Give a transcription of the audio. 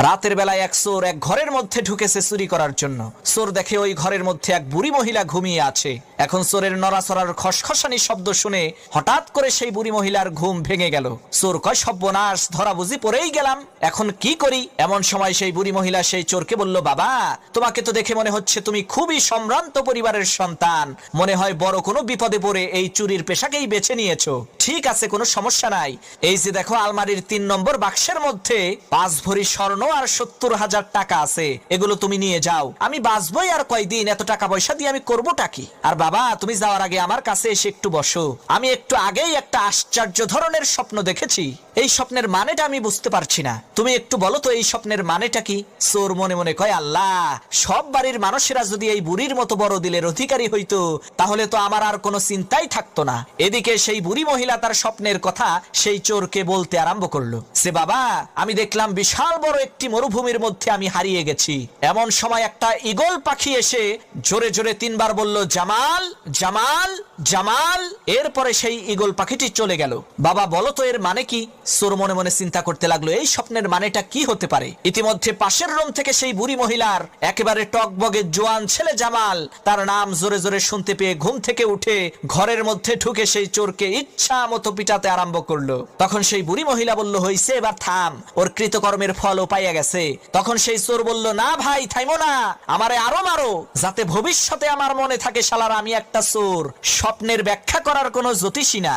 রাতের বেলায় এক চোর এক ঘরের মধ্যে ঢুকেছে চুরি করার জন্য। চোর দেখে ওই ঘরের মধ্যে এক বুড়ি মহিলা ঘুমিয়ে আছে। এখন চোরের নড়াচড়ার খসখসানি শব্দ শুনে হঠাৎ করে সেই বুড়ি মহিলার ঘুম ভেঙে গেল। চোর কয়, সর্বনাশ, ধরা বুঝি পড়েই গেলাম, এখন কি করি? এমন সময় সেই বুড়ি মহিলা সেই চোরকে বলল, বাবা, তোমাকে তো দেখে মনে হচ্ছে তুমি খুবই সম্ভ্রান্ত পরিবারের সন্তান, মনে হয় বড় কোনো বিপদে পড়ে এই চুরির পেশাকেই বেছে নিয়েছো। ঠিক আছে, কোনো সমস্যা নাই। এই যে দেখো, আলমারির 3 নম্বর বাক্সের মধ্যে 5 ভরি স্বর্ণ আর 70,000 টাকা আছে, এগুলো তুমি নিয়ে যাও। আমি বাঁচবই আর কয়দিন, এত টাকা পয়সা দিয়ে আমি করবোটা কি? আর বাবা, তুমি যাওয়ার আগে আমার কাছে এসে একটু বসো। আমি একটু আগেই একটা আশ্চর্য ধরনের স্বপ্ন দেখেছি, এই স্বপ্নের মানেটা আমি বুঝতে পারছি না, তুমি একটু বলো তো এই স্বপ্নের মানেটা কি? চোর মনে মনে কয়, আল্লাহ, সব বাড়ির মানুষেরা যদি এই বুড়ির মতো বড় দিলের অধিকারী হইতো, তাহলে তো আমার আর কোনো চিন্তাই থাকতো না। এদিকে সেই বুড়ি মহিলা তার স্বপ্নের কথা সেই চোরকে বলতে আরম্ভ করলো। সে, বাবা, আমি দেখলাম বিশাল বড় একটি মরুভূমির মধ্যে আমি হারিয়ে গেছি। এমন সময় একটা ঈগল পাখি এসে জোরে জোরে 3 বার বলল, জামাল, জামাল, জামাল। এরপরে সেই ঈগল পাখিটি চলে গেল। বাবা, বলো তো এর মানে কি? চোর মনে মনে চিন্তা করতে লাগলো, এই স্বপ্নের মানেটা কি হতে পারে? ইতিমধ্যে পাশের রুম থেকে সেই বুড়ি মহিলার একেবারে টকবগে জোয়ান ছেলে জামাল, তার নাম জোরে জোরে শুনতে পেয়ে ঘুম থেকে উঠে ঘরের মধ্যে ঢুকে সেই চোরকে ইচ্ছা মতো পিটাতে আরম্ভ করলো। তখন সেই বুড়ি মহিলা বলল, হইছে, এবার থাম, ওর কৃতকর্মের ফল ও পাইয়া গেছে। তখন সেই চোর বলল, না ভাই, থাইমো না, আমারে আরো মারো, যাতে ভবিষ্যতে আমার মনে থাকে শালার আমি একটা চোর, স্বপ্নের ব্যাখ্যা করার কোনো জ্যোতিষী না।